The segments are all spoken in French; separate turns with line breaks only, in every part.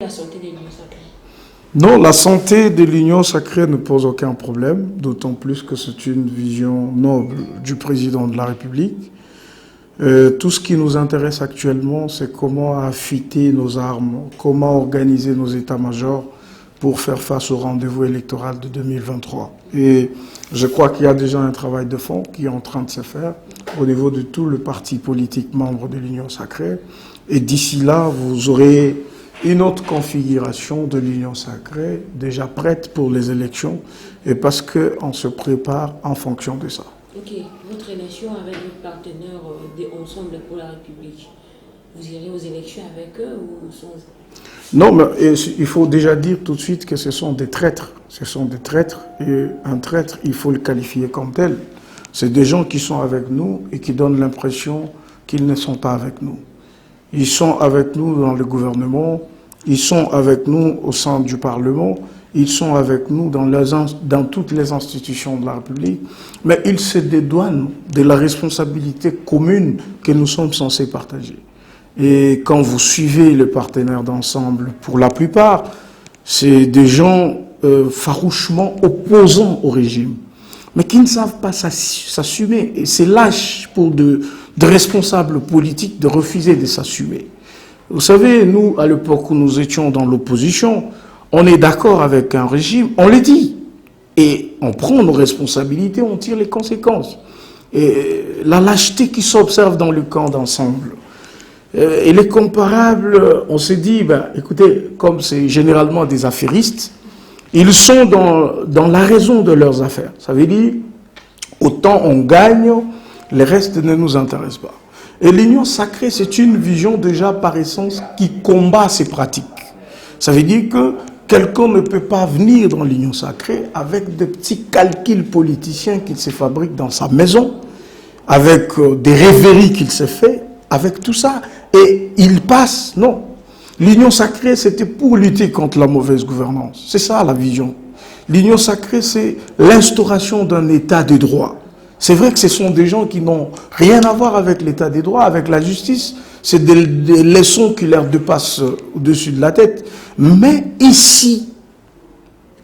la santé de l'Union sacrée?
Non, la santé de l'Union sacrée ne pose aucun problème, d'autant plus que c'est une vision noble du président de la République. Tout ce qui nous intéresse actuellement, c'est comment affûter nos armes, comment organiser nos états-majors pour faire face au rendez-vous électoral de 2023. Et je crois qu'il y a déjà un travail de fond qui est en train de se faire au niveau de tout le parti politique membre de l'Union sacrée. Et d'ici là, vous aurez une autre configuration de l'Union sacrée déjà prête pour les élections, et parce qu'on se prépare en fonction de ça.
Ok, votre relation avec votre partenaire des Ensemble pour la République, vous irez aux élections avec eux ou sans?
Non, mais il faut déjà dire tout de suite que ce sont des traîtres. Ce sont des traîtres, et un traître, il faut le qualifier comme tel. C'est des gens qui sont avec nous et qui donnent l'impression qu'ils ne sont pas avec nous. Ils sont avec nous dans le gouvernement, ils sont avec nous au sein du Parlement, ils sont avec nous dans toutes les institutions de la République, mais ils se dédouanent de la responsabilité commune que nous sommes censés partager. Et quand vous suivez les partenaires d'ensemble, pour la plupart, c'est des gens farouchement opposants au régime, mais qui ne savent pas s'assumer. Et c'est lâche pour de responsables politiques de refuser de s'assumer. Vous savez, nous, à l'époque où nous étions dans l'opposition, on est d'accord avec un régime, on le dit. Et on prend nos responsabilités, on tire les conséquences. Et la lâcheté qui s'observe dans le camp d'ensemble, elle est comparable, on s'est dit, ben, écoutez, comme c'est généralement des affairistes, ils sont dans la raison de leurs affaires. Ça veut dire, autant on gagne, le reste ne nous intéresse pas. Et l'Union sacrée, c'est une vision déjà par essence qui combat ces pratiques. Ça veut dire que quelqu'un ne peut pas venir dans l'Union sacrée avec des petits calculs politiciens qu'il se fabrique dans sa maison, avec des rêveries qu'il se fait, avec tout ça, et il passe. Non. L'Union sacrée, c'était pour lutter contre la mauvaise gouvernance. C'est ça la vision. L'Union sacrée, c'est l'instauration d'un état de droit. C'est vrai que ce sont des gens qui n'ont rien à voir avec l'état des droits, avec la justice. C'est des leçons qui leur dépassent au-dessus de la tête. Mais ici,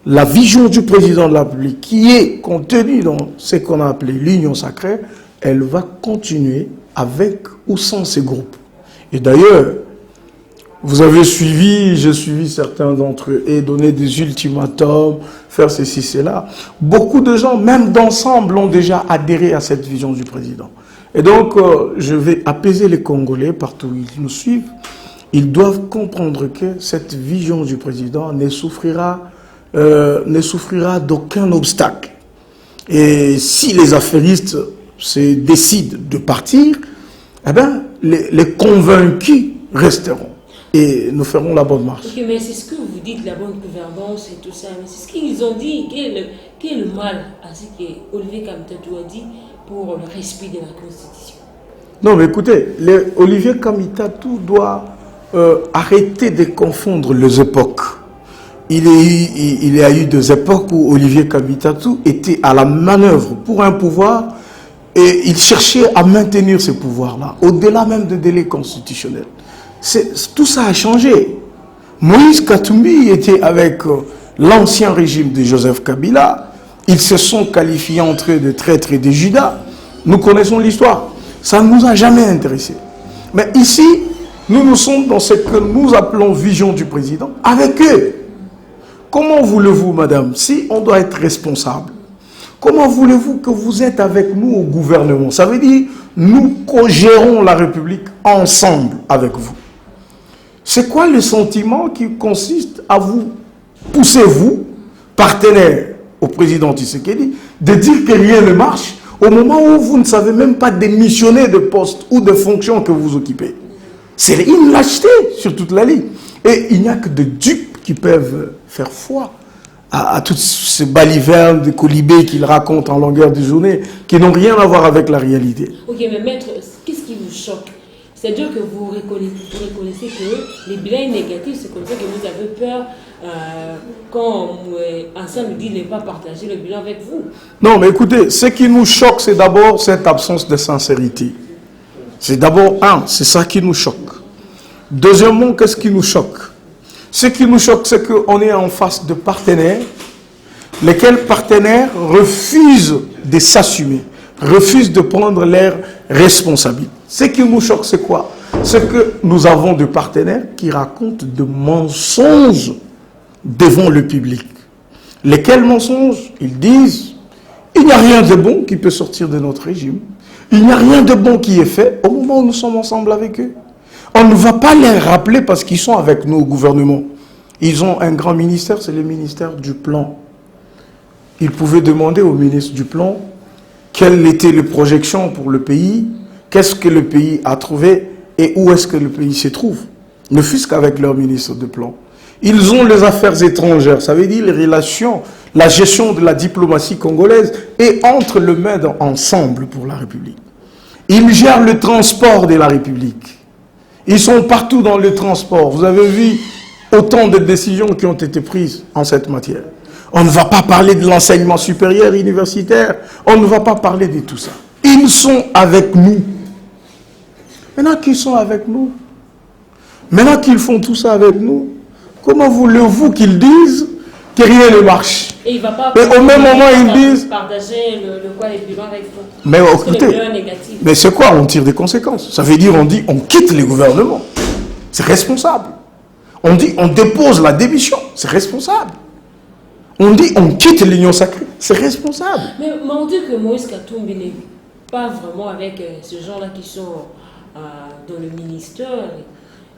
la vision du président de la République, qui est contenue dans ce qu'on a appelé l'Union sacrée, elle va continuer avec ou sans ces groupes. Et d'ailleurs, vous avez suivi, j'ai suivi certains d'entre eux, et donné des ultimatums, faire ceci, cela. Beaucoup de gens, même d'ensemble, ont déjà adhéré à cette vision du président. Et donc, je vais apaiser les Congolais partout où ils nous suivent. Ils doivent comprendre que cette vision du président ne souffrira d'aucun obstacle. Et si les affairistes décident de partir, eh bien, les convaincus resteront. Et nous ferons la bonne marche.
Ok, mais c'est ce que vous dites, la bonne gouvernance et tout ça. Mais c'est ce qu'ils ont dit. Quel est le mal à ce que Olivier Kamitatou a dit pour le respect de la Constitution?
Non, mais écoutez, Olivier Kamitatou doit arrêter de confondre les époques. Il y a eu des époques où Olivier Kamitatou était à la manœuvre pour un pouvoir et il cherchait à maintenir ce pouvoir-là, au-delà même des délais constitutionnels. Tout ça a changé. Moïse Katumbi était avec l'ancien régime de Joseph Kabila. Ils se sont qualifiés entre eux de traîtres et de Judas. Nous connaissons l'histoire. Ça ne nous a jamais intéressés. Mais ici, nous sommes dans ce que nous appelons vision du président avec eux. Comment voulez-vous, madame, si on doit être responsable, comment voulez-vous que vous êtes avec nous au gouvernement? Ça veut dire, nous co-gérons la République ensemble avec vous. C'est quoi le sentiment qui consiste à vous pousser, vous, partenaire au président Tshisekedi, de dire que rien ne marche au moment où vous ne savez même pas démissionner de poste ou de fonction que vous occupez? C'est une lâcheté sur toute la ligne. Et il n'y a que des dupes qui peuvent faire foi à toutes ces balivernes de colibés qu'ils racontent en longueur de journée, qui n'ont rien à voir avec la réalité.
Ok, mais maître, qu'est-ce qui vous choque? C'est-à-dire que vous reconnaissez que les bilans négatifs, c'est comme ça que vous avez peur quand Ensemble dit ne pas partager le bilan avec vous.
Non, mais écoutez, ce qui nous choque, c'est d'abord cette absence de sincérité. C'est d'abord, c'est ça qui nous choque. Deuxièmement, qu'est-ce qui nous choque? Ce qui nous choque, c'est qu'on est en face de partenaires, lesquels partenaires refusent de s'assumer, refusent de prendre leurs responsabilités. Ce qui nous choque, c'est quoi? C'est que nous avons des partenaires qui racontent de mensonges devant le public. Lesquels mensonges? Ils disent, il n'y a rien de bon qui peut sortir de notre régime. Il n'y a rien de bon qui est fait au moment où nous sommes ensemble avec eux. On ne va pas les rappeler parce qu'ils sont avec nous au gouvernement. Ils ont un grand ministère, c'est le ministère du Plan. Ils pouvaient demander au ministre du Plan quelles étaient les projections pour le pays, qu'est-ce que le pays a trouvé et où est-ce que le pays se trouve. Ne fût-ce qu'avec leur ministre du Plan. Ils ont les affaires étrangères, ça veut dire les relations, la gestion de la diplomatie congolaise et entre le MED ensemble pour la République. Ils gèrent le transport de la République. Ils sont partout dans le transport. Vous avez vu autant de décisions qui ont été prises en cette matière. On ne va pas parler de l'enseignement supérieur universitaire. On ne va pas parler de tout ça. Ils sont avec nous. Maintenant qu'ils sont avec nous, maintenant qu'ils font tout ça avec nous, comment voulez-vous qu'ils disent que rien ne marche?
Et il va pas
et au même moment, ils disent...
partager les bilans avec vous.
Mais écoutez, mais c'est quoi? On tire des conséquences. Ça veut dire on dit on quitte les gouvernements. C'est responsable. On dit on dépose la démission. C'est responsable. On dit on quitte l'Union sacrée. C'est responsable.
Mais on dit que Moïse Katumbi n'est pas vraiment avec ces gens-là qui sont dans le ministère.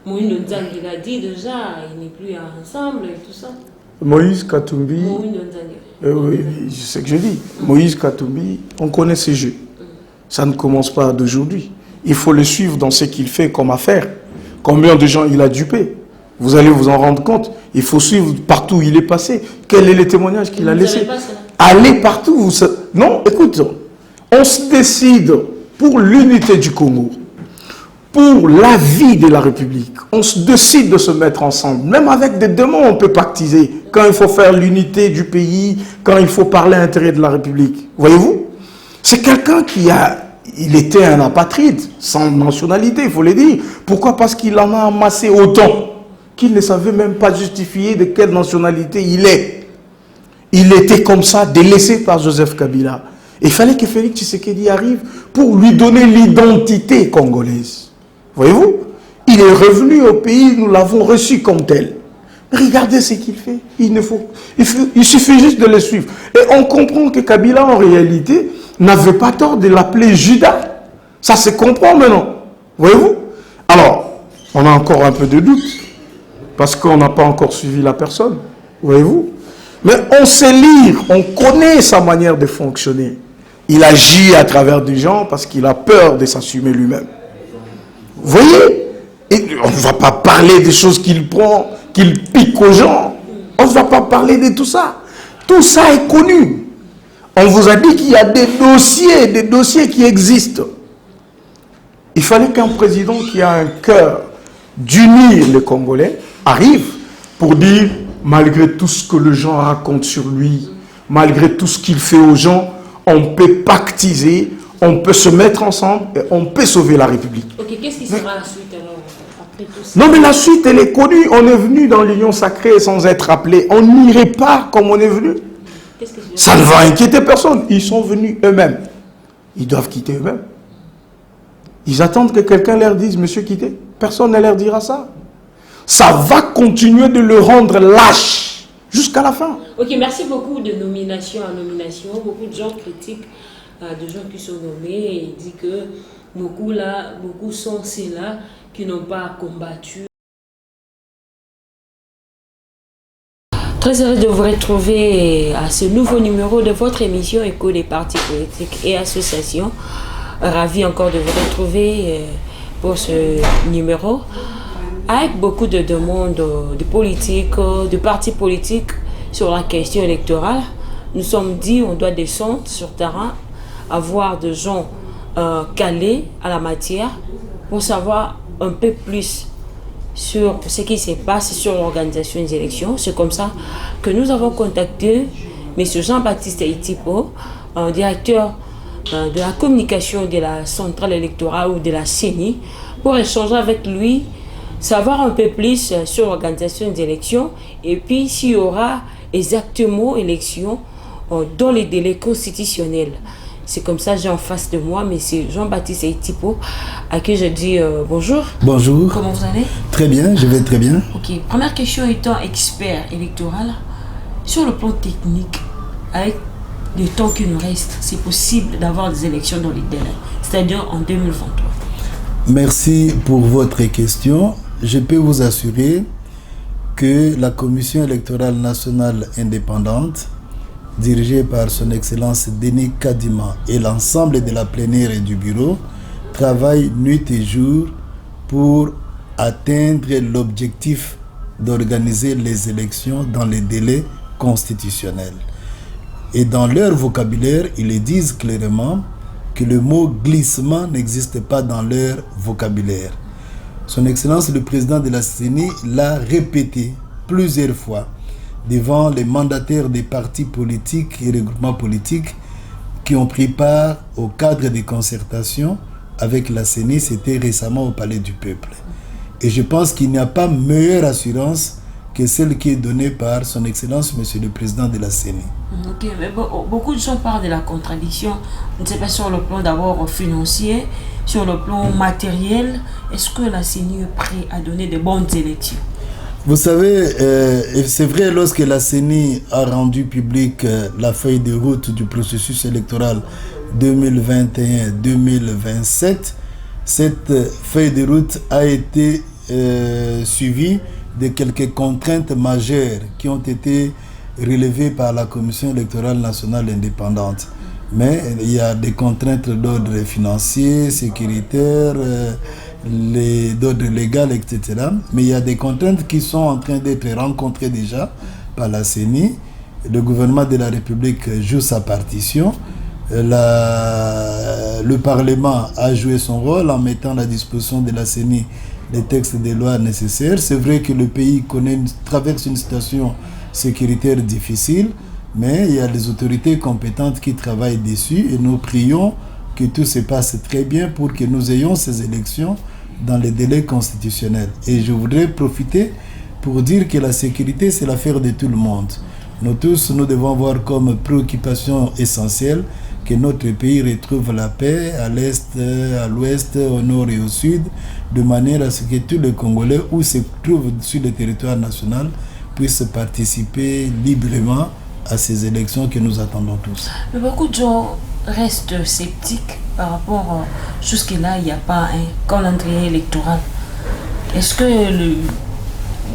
Moïse Nzangue, il a dit déjà, il n'est plus ensemble et tout ça.
Moïse Katumbi, oui, c'est ce que je dis. Moïse Katumbi, on connaît ses jeux. Ça ne commence pas d'aujourd'hui. Il faut le suivre dans ce qu'il fait comme affaire. Combien de gens il a dupé? Vous allez vous en rendre compte. Il faut suivre partout où il est passé. Quel est le témoignage qu'il a laissé? Allez partout. Non, écoute, on se décide pour l'unité du Congo, pour la vie de la République. On se décide de se mettre ensemble. Même avec des démons, on peut pactiser. Quand il faut faire l'unité du pays, quand il faut parler à l'intérêt de la République. Voyez-vous? C'est quelqu'un qui a... Il était un apatride, sans nationalité, il faut le dire. Pourquoi? Parce qu'il en a amassé autant qu'il ne savait même pas justifier de quelle nationalité il est. Il était comme ça, délaissé par Joseph Kabila. Et il fallait que Félix Tshisekedi arrive pour lui donner l'identité congolaise. Voyez-vous? Il est revenu au pays, nous l'avons reçu comme tel. Regardez ce qu'il fait. Il suffit juste de le suivre. Et on comprend que Kabila, en réalité, n'avait pas tort de l'appeler Judas. Ça se comprend maintenant. Voyez-vous? Alors, on a encore un peu de doute, parce qu'on n'a pas encore suivi la personne. Voyez-vous? Mais on sait lire, on connaît sa manière de fonctionner. Il agit à travers des gens parce qu'il a peur de s'assumer lui-même. Vous voyez? Et on ne va pas parler des choses qu'il prend, qu'il pique aux gens. On ne va pas parler de tout ça. Tout ça est connu. On vous a dit qu'il y a des dossiers qui existent. Il fallait qu'un président qui a un cœur d'unir les Congolais arrive pour dire, malgré tout ce que les gens racontent sur lui, malgré tout ce qu'il fait aux gens, on peut pactiser, on peut se mettre ensemble et on peut sauver la République.
Ok, qu'est-ce qui sera la suite alors après tout ça?
Non, mais la suite, elle est connue. On est venu dans l'Union sacrée sans être appelé. On n'irait pas comme on est venu. Ça ne va inquiéter personne. Ils sont venus eux-mêmes. Ils doivent quitter eux-mêmes. Ils attendent que quelqu'un leur dise, monsieur, quittez. Personne ne leur dira ça. Ça va continuer de le rendre lâche jusqu'à la fin.
Ok, merci beaucoup de nomination en nomination. Beaucoup de gens critiquent de gens qui sont nommés et disent que beaucoup sont ceux-là qui n'ont pas combattu. Très heureux de vous retrouver à ce nouveau numéro de votre émission Écho des partis politiques et associations. Ravi encore de vous retrouver pour ce numéro avec beaucoup de demandes de politiques, de partis politiques sur la question électorale. Nous sommes dit on doit descendre sur terrain, avoir des gens calés à la matière pour savoir un peu plus sur ce qui se passe sur l'organisation des élections. C'est comme ça que nous avons contacté M. Jean-Baptiste Itipo, directeur de la communication de la centrale électorale ou de la CENI, pour échanger avec lui savoir un peu plus sur l'organisation des élections et puis s'il y aura exactement élections dans les délais constitutionnels. C'est comme ça, j'ai en face de moi M. Jean-Baptiste Aitipo, à qui je dis bonjour.
Bonjour.
Comment vous allez?
Très bien, je vais très bien.
Ok, première question étant expert électoral, sur le plan technique, avec le temps qu'il nous reste, c'est possible d'avoir des élections dans les délais, c'est-à-dire en 2023?
Merci pour votre question. Je peux vous assurer que la Commission électorale nationale indépendante, dirigée par son Excellence Denis Kadima et l'ensemble de la plénière et du bureau, travaille nuit et jour pour atteindre l'objectif d'organiser les élections dans les délais constitutionnels. Et dans leur vocabulaire, ils le disent clairement que le mot glissement n'existe pas dans leur vocabulaire. Son Excellence le Président de la CENI l'a répété plusieurs fois devant les mandataires des partis politiques et regroupements politiques qui ont pris part au cadre des concertations avec la CENI, c'était récemment au Palais du Peuple. Et je pense qu'il n'y a pas meilleure assurance que celle qui est donnée par son Excellence, Monsieur le Président de la CENI.
Ok, mais beaucoup de gens parlent de la contradiction, je ne sais pas sur le plan d'abord financier, sur le plan matériel. Est-ce que la CENI est prête à donner de bonnes élections?
Vous savez, c'est vrai, lorsque la CENI a rendu publique la feuille de route du processus électoral 2021-2027, cette feuille de route a été suivie de quelques contraintes majeures qui ont été relevées par la Commission électorale nationale indépendante. Mais il y a des contraintes d'ordre financier, sécuritaire, d'ordre légal, etc. Mais il y a des contraintes qui sont en train d'être rencontrées déjà par la CENI. Le gouvernement de la République joue sa partition. Le Parlement a joué son rôle en mettant à la disposition de la CENI les textes des lois nécessaires. C'est vrai que le pays traverse une situation sécuritaire difficile, mais il y a les autorités compétentes qui travaillent dessus et nous prions que tout se passe très bien pour que nous ayons ces élections dans les délais constitutionnels. Et je voudrais profiter pour dire que la sécurité, c'est l'affaire de tout le monde. Nous tous, nous devons avoir comme préoccupation essentielle que notre pays retrouve la paix à l'est, à l'ouest, au nord et au sud, de manière à ce que tous les Congolais où se trouvent sur le territoire national puissent participer librement à ces élections que nous attendons tous.
Mais beaucoup de gens restent sceptiques par rapport jusque-là, il n'y a pas un calendrier électoral. Est-ce que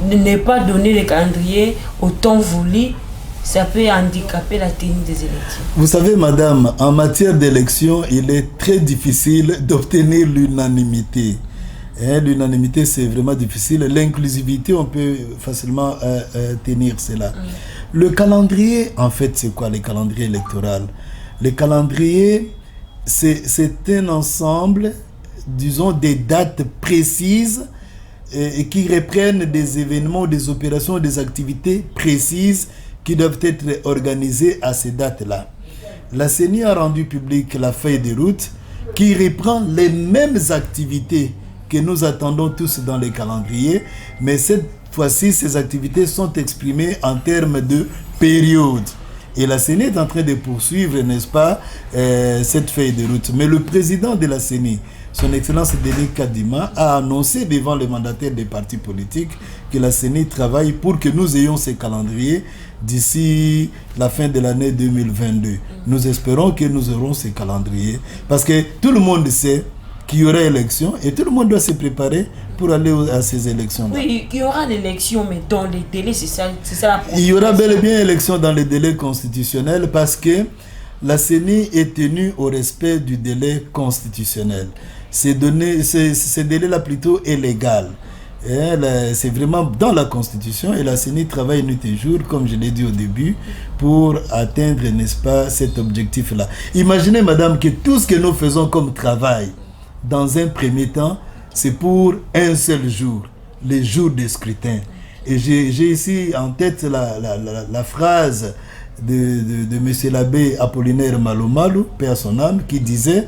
ne pas donner le calendrier au temps voulu, ça peut handicaper la tenue des élections?
Vous savez, madame, en matière d'élection, il est très difficile d'obtenir l'unanimité. L'unanimité, c'est vraiment difficile. L'inclusivité, on peut facilement tenir cela. Le calendrier, en fait, c'est quoi le calendrier électoral? Le calendrier, c'est un ensemble, disons, des dates précises et qui reprennent des événements, des opérations, des activités précises qui doivent être organisées à ces dates-là. La CENI a rendu publique la feuille de route qui reprend les mêmes activités que nous attendons tous dans les calendriers, mais cette fois-ci, ces activités sont exprimées en termes de période. Et la CENI est en train de poursuivre, n'est-ce pas, cette feuille de route. Mais le président de la CENI, son Excellence Denis Kadima, a annoncé devant les mandataires des partis politiques que la CENI travaille pour que nous ayons ces calendriers d'ici la fin de l'année 2022. Nous espérons que nous aurons ces calendriers parce que tout le monde sait qu'il y aura élection et tout le monde doit se préparer pour aller à ces élections-là.
Oui, il y aura l'élection, mais dans les délais, c'est ça la
il y aura bel et bien élection dans les délais constitutionnels parce que la CENI est tenue au respect du délai constitutionnel. Ces délais-là plutôt est légal. C'est vraiment dans la Constitution et la CENI travaille nuit et jour, comme je l'ai dit au début, pour atteindre, n'est-ce pas, cet objectif-là. Imaginez, madame, que tout ce que nous faisons comme travail, dans un premier temps, c'est pour un seul jour, les jours de scrutin. Et j'ai ici en tête la phrase de M. l'abbé Apollinaire Malomalou, paix à son âme, qui disait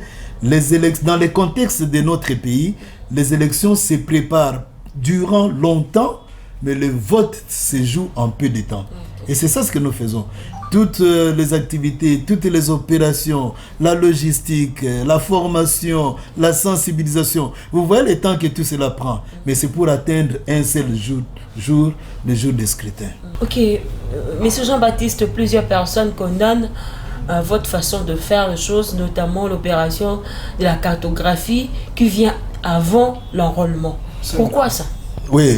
dans les contextes de notre pays, les élections se préparent durant longtemps, mais le vote se joue en peu de temps. Et c'est ça ce que nous faisons. Toutes les activités, toutes les opérations, la logistique, la formation, la sensibilisation. Vous voyez le temps que tout cela prend. Mais c'est pour atteindre un seul jour, le jour des scrutins.
Ok, Monsieur Jean-Baptiste, plusieurs personnes condamnent votre façon de faire les choses, notamment l'opération de la cartographie qui vient avant l'enrôlement. Pourquoi ça?
Oui,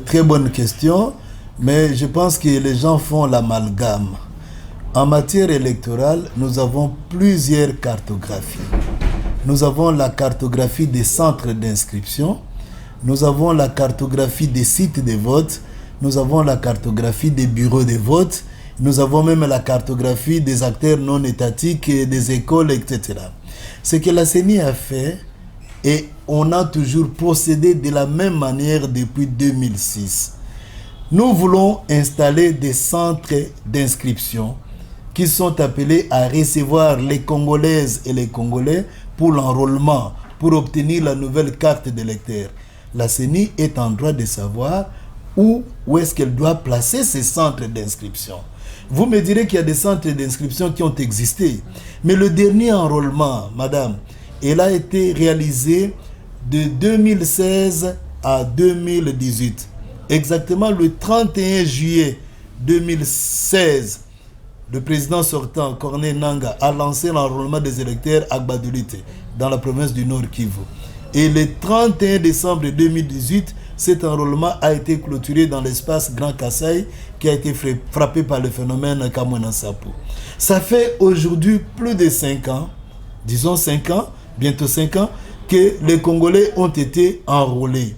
très bonne question. Mais je pense que les gens font l'amalgame. En matière électorale, nous avons plusieurs cartographies. Nous avons la cartographie des centres d'inscription, nous avons la cartographie des sites de vote, nous avons la cartographie des bureaux de vote, nous avons même la cartographie des acteurs non étatiques, des écoles, etc. Ce que la CENI a fait, et on a toujours procédé de la même manière depuis 2006. Nous voulons installer des centres d'inscription qui sont appelés à recevoir les Congolaises et les Congolais pour l'enrôlement, pour obtenir la nouvelle carte d'électeur. La CENI est en droit de savoir où est-ce qu'elle doit placer ces centres d'inscription. Vous me direz qu'il y a des centres d'inscription qui ont existé, mais le dernier enrôlement, madame, il a été réalisé de 2016 à 2018. Exactement le 31 juillet 2016, le président sortant, Corneille Nangaa, a lancé l'enrôlement des électeurs à Gbadolite, dans la province du Nord Kivu. Et le 31 décembre 2018, cet enrôlement a été clôturé dans l'espace Grand Kassai, qui a été frappé par le phénomène Kamwina Nsapu. Ça fait aujourd'hui plus de 5 ans, disons 5 ans, bientôt 5 ans, que les Congolais ont été enrôlés.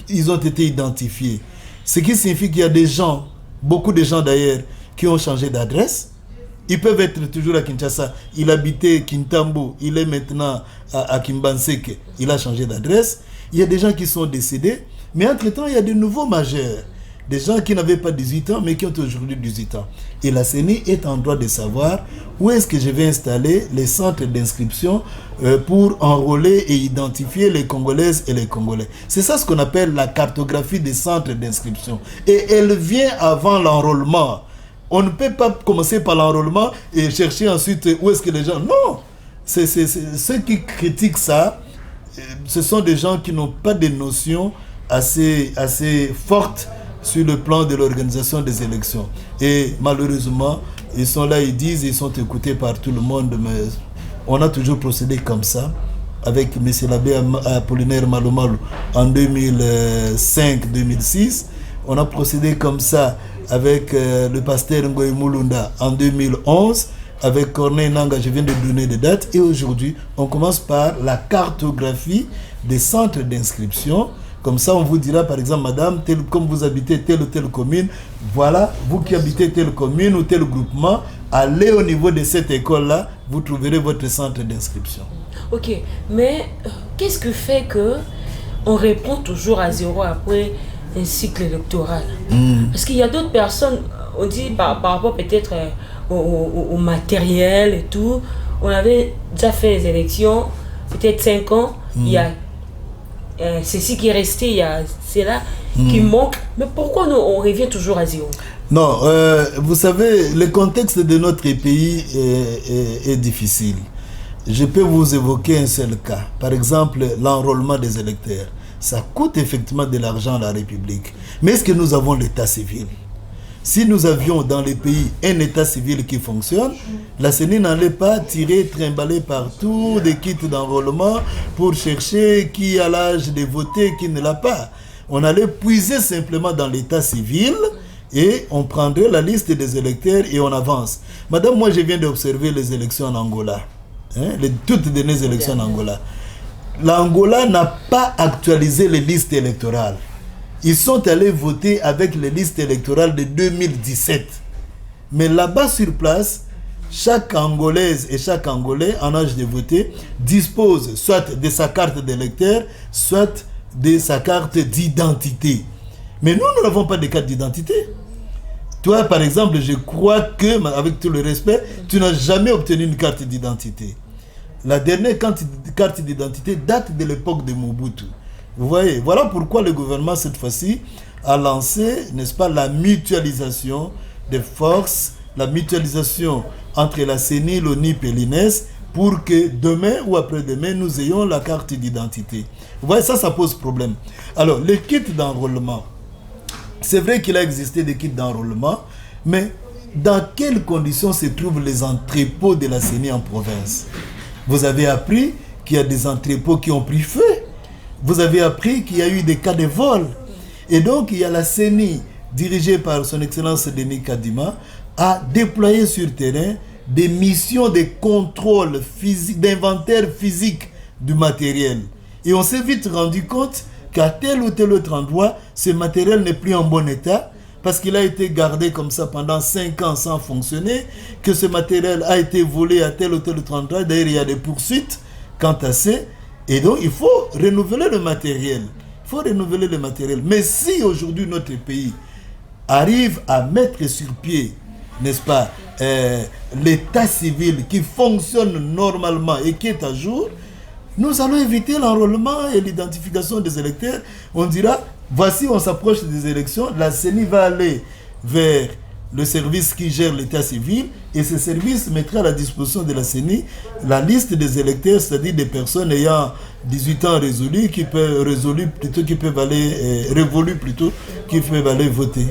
Ils ont été identifiés. Ce qui signifie qu'il y a des gens, beaucoup de gens d'ailleurs, qui ont changé d'adresse. Ils peuvent être toujours à Kinshasa. Il habitait Kintambo, il est maintenant à Kimbanseke. Il a changé d'adresse. Il y a des gens qui sont décédés. Mais entre-temps, il y a de nouveaux majeurs. Des gens qui n'avaient pas 18 ans, mais qui ont aujourd'hui 18 ans. Et la CENI est en droit de savoir où est-ce que je vais installer les centres d'inscription pour enrôler et identifier les Congolaises et les Congolais. C'est ça ce qu'on appelle la cartographie des centres d'inscription. Et elle vient avant l'enrôlement. On ne peut pas commencer par l'enrôlement et chercher ensuite où est-ce que les gens... Non, ceux qui critiquent ça, ce sont des gens qui n'ont pas de notions assez fortes sur le plan de l'organisation des élections. Et malheureusement, ils sont là, ils disent, ils sont écoutés par tout le monde, mais on a toujours procédé comme ça, avec M. l'abbé Apollinaire Malumalu en 2005-2006. On a procédé comme ça avec le pasteur Ngoï Mulunda en 2011, avec Corneille Nangaa, je viens de donner des dates, et aujourd'hui, on commence par la cartographie des centres d'inscription. Comme ça, on vous dira, par exemple, madame, comme vous habitez telle ou telle commune, voilà, vous qui habitez telle commune ou tel groupement, allez au niveau de cette école-là, vous trouverez votre centre d'inscription.
Ok, mais qu'est-ce que fait que on répond toujours à zéro après un cycle électoral? Parce qu'il y a d'autres personnes, on dit par rapport peut-être au matériel et tout, on avait déjà fait les élections, peut-être 5 ans, il y a ceci qui est resté, c'est là qui manque. Mais pourquoi on revient toujours à zéro?
Non, vous savez, le contexte de notre pays est difficile. Je peux vous évoquer un seul cas. Par exemple, l'enrôlement des électeurs. Ça coûte effectivement de l'argent à la République. Mais est-ce que nous avons l'état civil? Si nous avions dans les pays un état civil qui fonctionne, la CENI n'allait pas tirer, trimballer partout des kits d'enrôlement pour chercher qui a l'âge de voter, qui ne l'a pas. On allait puiser simplement dans l'état civil et on prendrait la liste des électeurs et on avance. Madame, moi je viens d'observer les élections en Angola, les toutes dernières élections en Angola. L'Angola n'a pas actualisé les listes électorales. Ils sont allés voter avec les listes électorales de 2017. Mais là-bas sur place, chaque Angolaise et chaque Angolais en âge de voter dispose soit de sa carte d'électeur, soit de sa carte d'identité. Mais nous n'avons pas de carte d'identité. Toi, par exemple, je crois que, avec tout le respect, tu n'as jamais obtenu une carte d'identité. La dernière carte d'identité date de l'époque de Mobutu. Vous voyez, voilà pourquoi le gouvernement, cette fois-ci, a lancé, n'est-ce pas, la mutualisation des forces, la mutualisation entre la CENI, l'ONIP et l'INES, pour que demain ou après-demain, nous ayons la carte d'identité. Vous voyez, ça pose problème. Alors, les kits d'enrôlement, c'est vrai qu'il a existé des kits d'enrôlement, mais dans quelles conditions se trouvent les entrepôts de la CENI en province? Vous avez appris qu'il y a des entrepôts qui ont pris feu. Vous avez appris qu'il y a eu des cas de vol. Et donc, il y a la CENI, dirigée par son Excellence Denis Kadima, a déployé sur terrain des missions de contrôle physique, d'inventaire physique du matériel. Et on s'est vite rendu compte qu'à tel ou tel autre endroit, ce matériel n'est plus en bon état, parce qu'il a été gardé comme ça pendant 5 ans sans fonctionner, que ce matériel a été volé à tel ou tel autre endroit. D'ailleurs, il y a des poursuites quant à ça. Et donc, il faut renouveler le matériel. Il faut renouveler le matériel. Mais si aujourd'hui notre pays arrive à mettre sur pied, n'est-ce pas, l'état civil qui fonctionne normalement et qui est à jour, nous allons éviter l'enrôlement et l'identification des électeurs. On dira, voici, on s'approche des élections, la CENI va aller vers le service qui gère l'état civil et ce service mettra à la disposition de la CENI la liste des électeurs, c'est-à-dire des personnes ayant 18 ans révolus qui peuvent aller voter.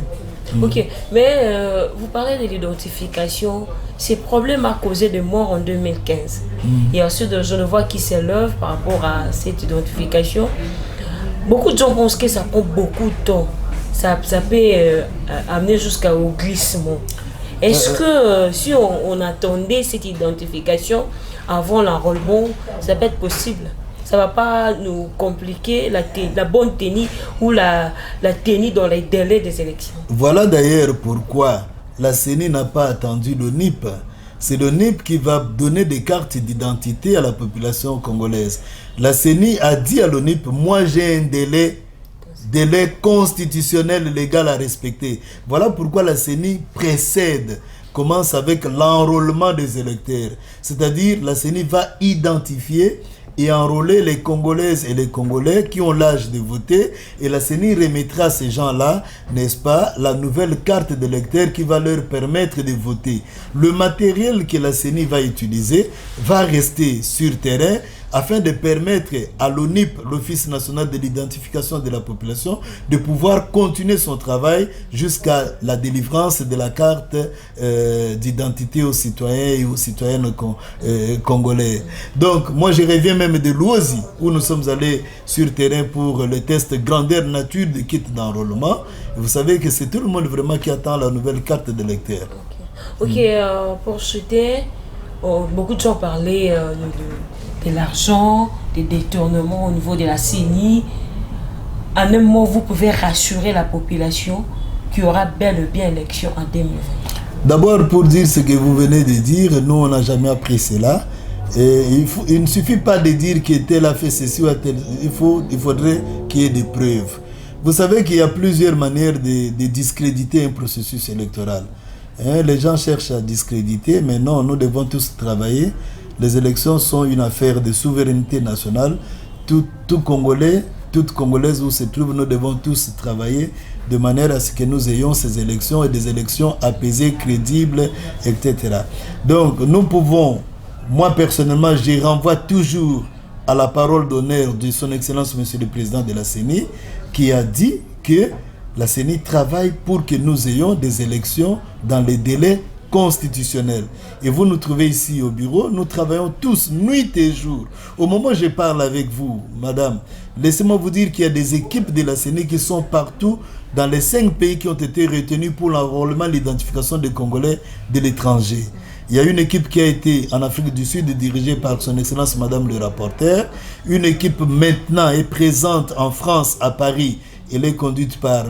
Ok, mais vous parlez de l'identification. Ces problèmes a causé des morts en 2015. Et ensuite, je ne vois qui s'élève par rapport à cette identification. Beaucoup de gens pensent que ça prend beaucoup de temps. Ça peut amener jusqu'au glissement. Est-ce que si on attendait cette identification avant l'enrôlement, ça peut être possible? Ça ne va pas nous compliquer la bonne tenue ou la tenue dans les délais des élections.
Voilà d'ailleurs pourquoi la CENI n'a pas attendu l'ONIP. C'est l'ONIP qui va donner des cartes d'identité à la population congolaise. La CENI a dit à l'ONIP, moi j'ai un délai constitutionnel légal à respecter. Voilà pourquoi la CENI commence avec l'enrôlement des électeurs. C'est-à-dire la CENI va identifier et enrôler les Congolaises et les Congolais qui ont l'âge de voter, et la CENI remettra à ces gens-là, n'est-ce pas, la nouvelle carte d'électeur qui va leur permettre de voter. Le matériel que la CENI va utiliser va rester sur terrain afin de permettre à l'ONIP, l'Office national de l'identification de la population, de pouvoir continuer son travail jusqu'à la délivrance de la carte d'identité aux citoyens et aux citoyennes congolais. Donc, moi, je reviens même de l'Ouazi, où nous sommes allés sur terrain pour le test grandeur nature de kit d'enrôlement. Vous savez que c'est tout le monde vraiment qui attend la nouvelle carte d'électeur.
Ok, pour chuter, beaucoup de gens parlaient de l'argent, des détournements au niveau de la CENI. En un mot, vous pouvez rassurer la population qu'il y aura bel et bien élection en 2020.
D'abord, pour dire ce que vous venez de dire, nous, on n'a jamais appris cela. Et il ne suffit pas de dire que tel a fait ceci ou tel. Il faudrait qu'il y ait des preuves. Vous savez qu'il y a plusieurs manières de discréditer un processus électoral. Les gens cherchent à discréditer, mais non, nous devons tous travailler. Les élections sont une affaire de souveraineté nationale. Tout Congolais, toute Congolaise où se trouve, nous devons tous travailler de manière à ce que nous ayons ces élections et des élections apaisées, crédibles, etc. Donc, nous pouvons, moi personnellement, je renvoie toujours à la parole d'honneur de son Excellence, Monsieur le Président de la CENI, qui a dit que la CENI travaille pour que nous ayons des élections dans les délais constitutionnel. Et vous nous trouvez ici au bureau, nous travaillons tous, nuit et jour. Au moment où je parle avec vous, madame, laissez-moi vous dire qu'il y a des équipes de la CENI qui sont partout dans les 5 pays qui ont été retenus pour l'enrôlement et l'identification des Congolais de l'étranger. Il y a une équipe qui a été en Afrique du Sud dirigée par son Excellence Madame le rapporteur. Une équipe maintenant est présente en France, à Paris. Elle est conduite par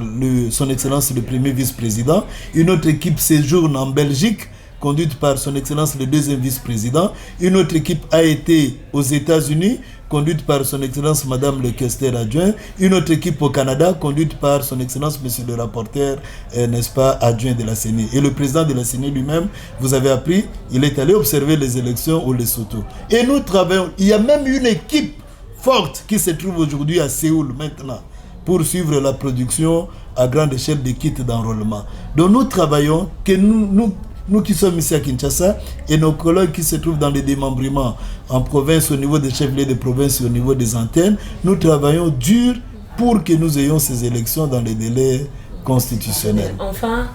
son Excellence le premier vice-président. Une autre équipe séjourne en Belgique, conduite par son Excellence le deuxième vice-président. Une autre équipe a été aux États-Unis, conduite par son Excellence Madame le questeur adjoint. Une autre équipe au Canada, conduite par son Excellence Monsieur le rapporteur, n'est-ce pas, adjoint de la CENI. Et le président de la CENI lui-même, vous avez appris, il est allé observer les élections au Lesotho. Et nous travaillons, il y a même une équipe forte qui se trouve aujourd'hui à Séoul maintenant pour suivre la production à grande échelle des kits d'enrôlement. Donc nous travaillons, que nous qui sommes ici à Kinshasa et nos collègues qui se trouvent dans les démembrements en province, au niveau des chefs-lieux de province et au niveau des antennes, nous travaillons dur pour que nous ayons ces élections dans les délais constitutionnels.
Enfin,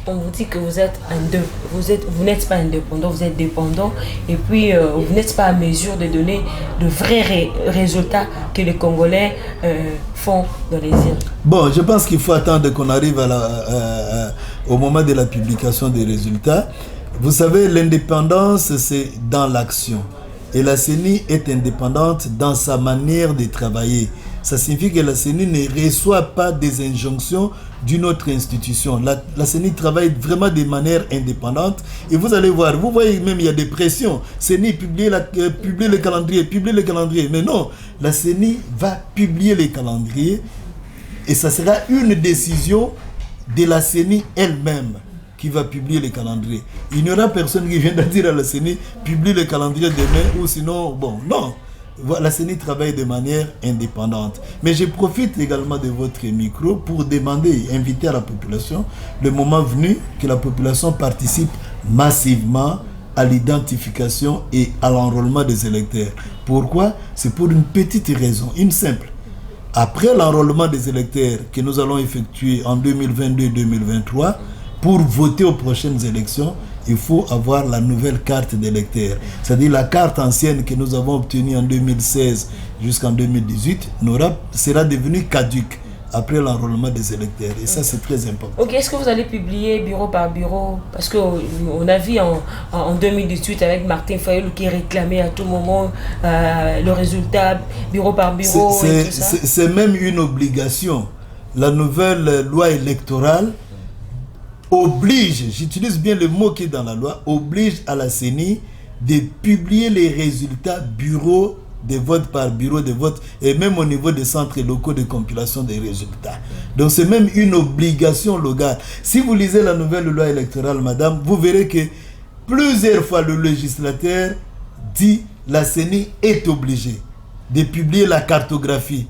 on vous dit que vous êtes vous n'êtes pas indépendant, vous êtes dépendant, et puis vous n'êtes pas à mesure de donner de vrais résultats que les Congolais font dans les îles.
Bon, je pense qu'il faut attendre qu'on arrive au moment de la publication des résultats. Vous savez, l'indépendance, c'est dans l'action. Et la CENI est indépendante dans sa manière de travailler. Ça signifie que la CENI ne reçoit pas des injonctions d'une autre institution. La CENI travaille vraiment de manière indépendante. Et vous allez voir, vous voyez même il y a des pressions. CENI publie le calendrier. Mais non, la CENI va publier les calendriers. Et ça sera une décision de la CENI elle-même qui va publier les calendriers. Il n'y aura personne qui viendra dire à la CENI, publie le calendrier demain, ou sinon, bon, non. La CENI travaille de manière indépendante. Mais je profite également de votre micro pour demander, inviter à la population, le moment venu, que la population participe massivement à l'identification et à l'enrôlement des électeurs. Pourquoi? C'est pour une petite raison, une simple. Après l'enrôlement des électeurs que nous allons effectuer en 2022-2023, pour voter aux prochaines élections, il faut avoir la nouvelle carte d'électeur. C'est-à-dire la carte ancienne que nous avons obtenue en 2016 jusqu'en 2018 sera devenue caduque après l'enrôlement des électeurs. Et ça, c'est très important.
Ok, est-ce que vous allez publier bureau par bureau? Parce qu'on a vu en 2018 avec Martin Fayulu qui réclamait à tout moment le résultat bureau par bureau.
C'est même une obligation. La nouvelle loi électorale oblige, j'utilise bien le mot qui est dans la loi, oblige à la CENI de publier les résultats bureau de vote par bureau de vote et même au niveau des centres locaux de compilation des résultats. Donc c'est même une obligation légale. Si vous lisez la nouvelle loi électorale, madame, vous verrez que plusieurs fois le législateur dit la CENI est obligée de publier la cartographie.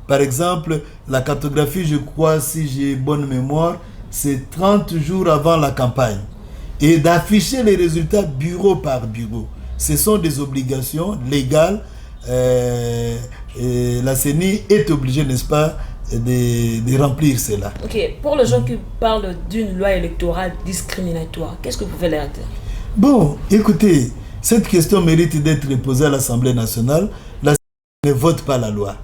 Par exemple, la cartographie, je crois, si j'ai bonne mémoire, c'est 30 jours avant la campagne. Et d'afficher les résultats bureau par bureau. Ce sont des obligations légales. Et la CENI est obligée, n'est-ce pas, de remplir cela.
Ok, pour les gens qui parlent d'une loi électorale discriminatoire, qu'est-ce que vous pouvez leur dire?
Bon, écoutez, cette question mérite d'être posée à l'Assemblée nationale. La CENI ne vote pas la loi.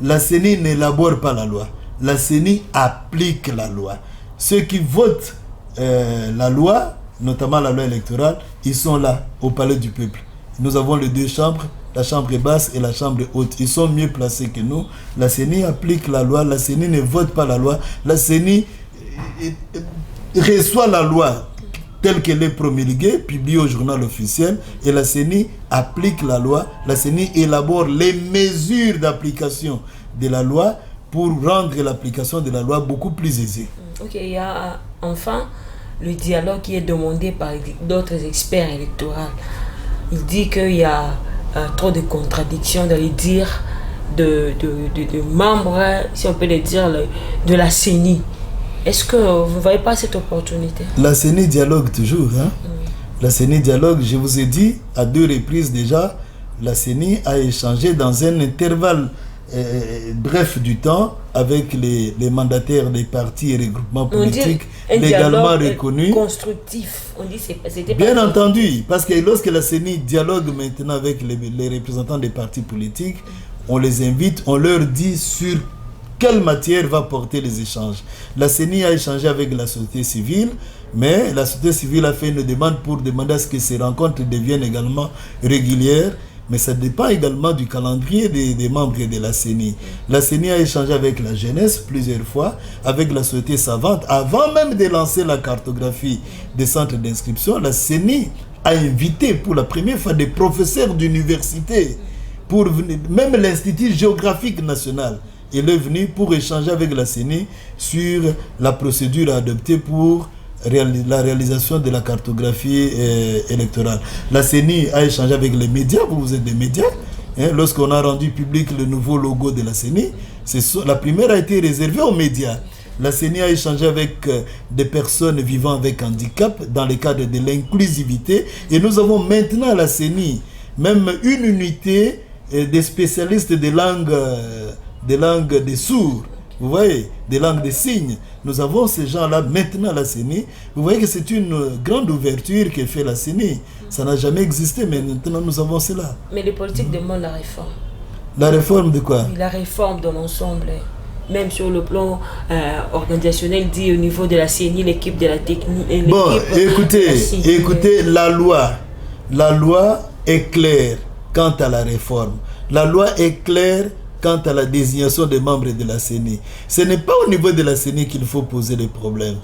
La CENI n'élabore pas la loi. La CENI applique la loi. Ceux qui votent la loi, notamment la loi électorale, ils sont là, au palais du peuple. Nous avons les deux chambres, la chambre basse et la chambre haute. Ils sont mieux placés que nous. La CENI applique la loi, la CENI ne vote pas la loi. La CENI reçoit la loi telle qu'elle est promulguée, publiée au journal officiel, et la CENI applique la loi. La CENI élabore les mesures d'application de la loi pour rendre l'application de la loi beaucoup plus aisée.
Ok, il y a enfin le dialogue qui est demandé par d'autres experts électoraux. Il dit qu'il y a trop de contradictions dans les dires de membres, si on peut le dire, de la CENI. Est-ce que vous ne voyez pas cette opportunité?
La CENI dialogue toujours. La CENI dialogue, je vous ai dit à 2 reprises déjà, la CENI a échangé dans un intervalle bref du temps avec les mandataires des partis et regroupements politiques légalement reconnus.
Constructif. On dit c'était
bien entendu, parce que lorsque la CENI dialogue maintenant avec les représentants des partis politiques, on les invite, on leur dit sur quelle matière va porter les échanges. La CENI a échangé avec la société civile, mais la société civile a fait une demande pour demander à ce que ces rencontres deviennent également régulières. Mais ça dépend également du calendrier des membres de la CENI. La CENI a échangé avec la jeunesse plusieurs fois, avec la société savante. Avant même de lancer la cartographie des centres d'inscription, la CENI a invité pour la première fois des professeurs d'université, pour venir, même l'Institut géographique national. Il est venu pour échanger avec la CENI sur la procédure à adopter pour la réalisation de la cartographie électorale. La CENI a échangé avec les médias, vous êtes des médias, lorsqu'on a rendu public le nouveau logo de la CENI, la première a été réservée aux médias. La CENI a échangé avec des personnes vivant avec handicap dans le cadre de l'inclusivité. Et nous avons maintenant à la CENI même une unité des spécialistes des langues des sourds. Vous voyez, des langues des signes. Nous avons ces gens-là maintenant à la CENI. Vous voyez que c'est une grande ouverture que fait la CENI. Ça n'a jamais existé, mais maintenant nous avons cela.
Mais les politiques demandent la réforme.
La réforme de quoi?
La réforme de l'ensemble. Même sur le plan organisationnel, dit au niveau de la CENI, l'équipe de la technique.
Bon, écoutez, la loi est claire quant à la réforme. La loi est claire quant à la désignation des membres de la CENI. Ce n'est pas au niveau de la CENI qu'il faut poser les problèmes.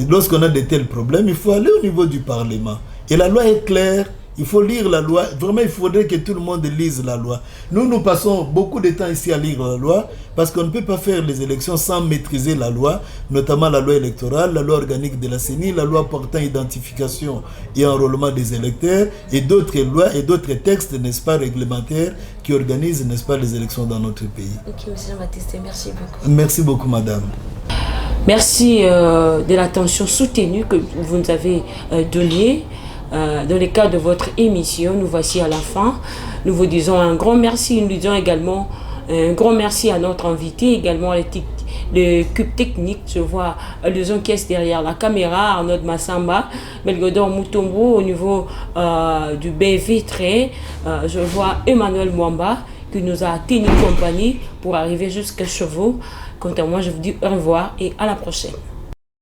Lorsqu'on a de tels problèmes, il faut aller au niveau du Parlement. Et la loi est claire. Il faut lire la loi. Vraiment, il faudrait que tout le monde lise la loi. Nous passons beaucoup de temps ici à lire la loi parce qu'on ne peut pas faire les élections sans maîtriser la loi, notamment la loi électorale, la loi organique de la CENI, la loi portant identification et enrôlement des électeurs et d'autres lois et d'autres textes, n'est-ce pas, réglementaires qui organisent, n'est-ce pas, les élections dans notre pays.
Ok, M. Jean-Baptiste, merci beaucoup.
Merci beaucoup, madame.
Merci de l'attention soutenue que vous nous avez donnée. Dans le cadre de votre émission, nous voici à la fin. Nous vous disons un grand merci. Nous disons également un grand merci à notre invité, également le cube technique. Je vois les gens qui est derrière la caméra, Arnaud Massamba, Melgodor Moutombo au niveau du baie vitré. Je vois Emmanuel Mwamba qui nous a tenu compagnie pour arriver jusqu'à chez vous. Quant à moi, je vous dis au revoir et à la prochaine.